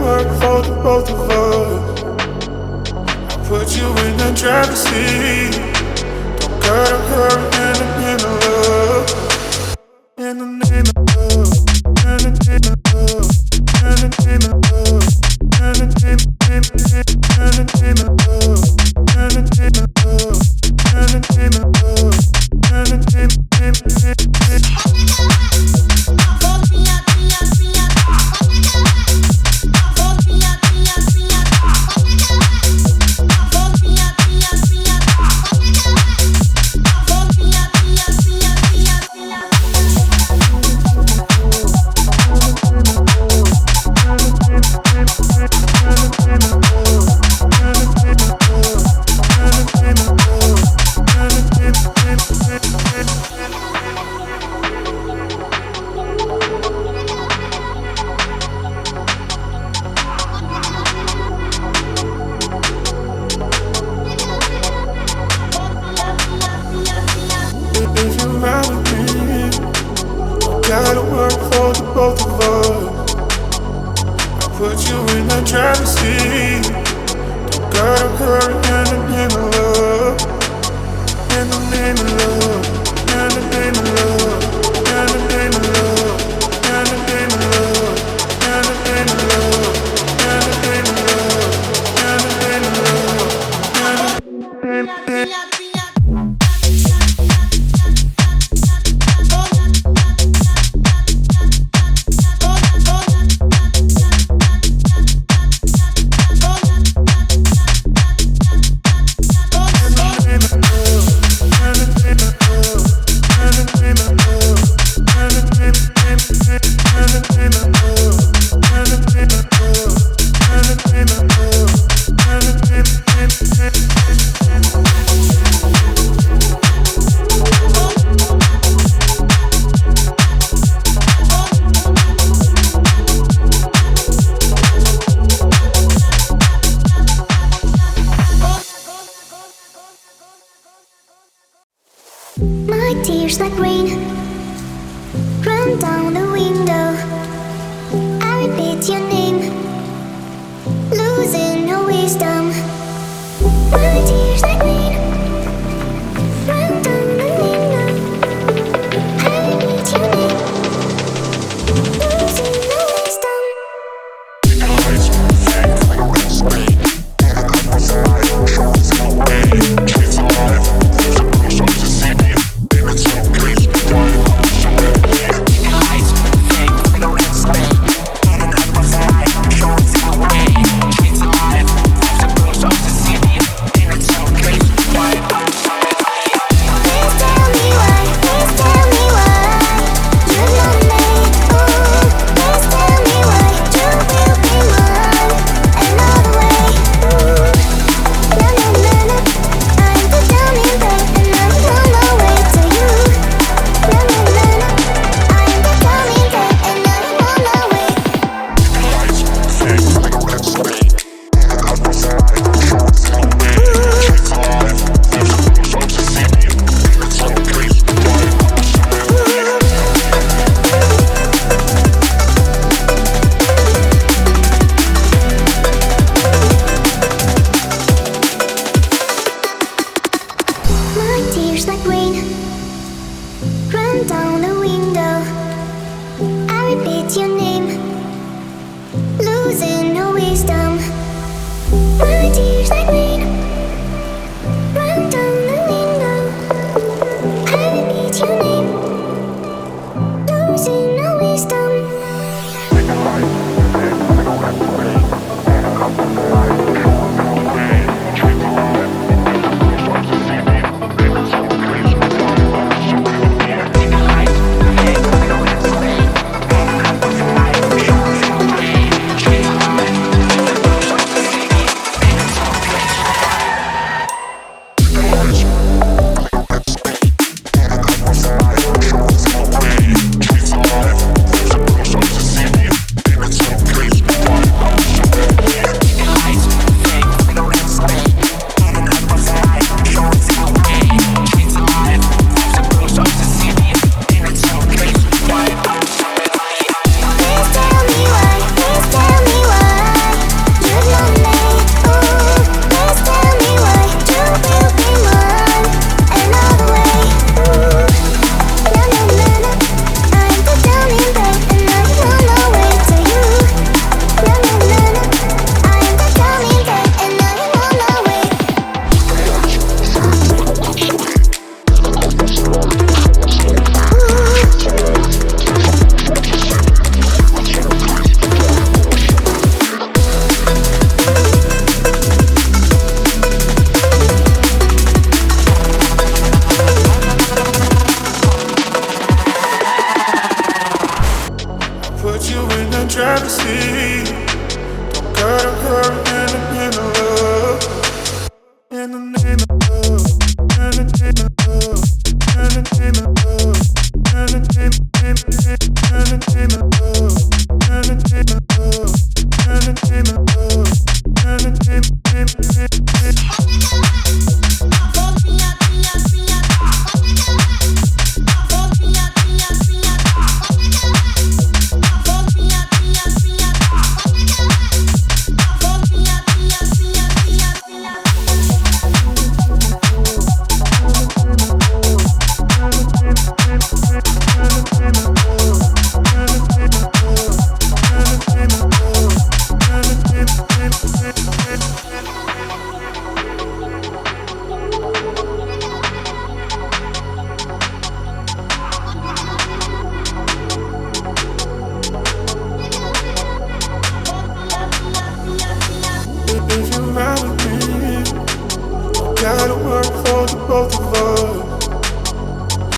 work for the both of us. I put you in the driver's seat. Don't gotta hurry in the love. In the name of love. In the name of love. In the name of love. In the name of love. In the name of love. In the name of love. In the name of love. Gotta work for the both of us. I put you in the driver's seat. Don't gotta hurry in the name of love. In the name of love. In the name of love. In the name of love. In the name of love. In the name of love. In the name of love. In the name of love. In the name of love. Tears like rain run down the window. I repeat your name, losing no wisdom. My tears like rain run down the window. I repeat your name, losing no wisdom. Eyes fake like a red spade. What's the life? Show us no way. Kids alive. There's a brush on the city. It's so crazy, why I'm so happy. Eyes fake like a red spade. What's the life? Show us no way. Kids alive. There's a brush on the city. It's so crazy, why I'm so happy. Please tell me why. Please tell me why you love me. Oh, please tell me why you will be mine another way. Ooh, na na na na. I'm the dummy babe and I'm on my way to you. Na na na na. I'm the dummy babe and I'm on my way. Eyes fake like a red spade. What's the life? Show us no way. Kids alive. There's a brush on the city. It's so crazy, why I'm so happy. My tears like rain run down the window. I repeat your name, losing no wisdom. My tears like rain run down the window. I repeat your name, losing no wisdom. Take a life, fake like a red spade. What's the life? Show us no way. Kids alive. There's a brush on the city. It's so crazy, why I'm so happy. Take a life, fake like a red spade. What's the life? if you ride with me. Gotta work for the both of us.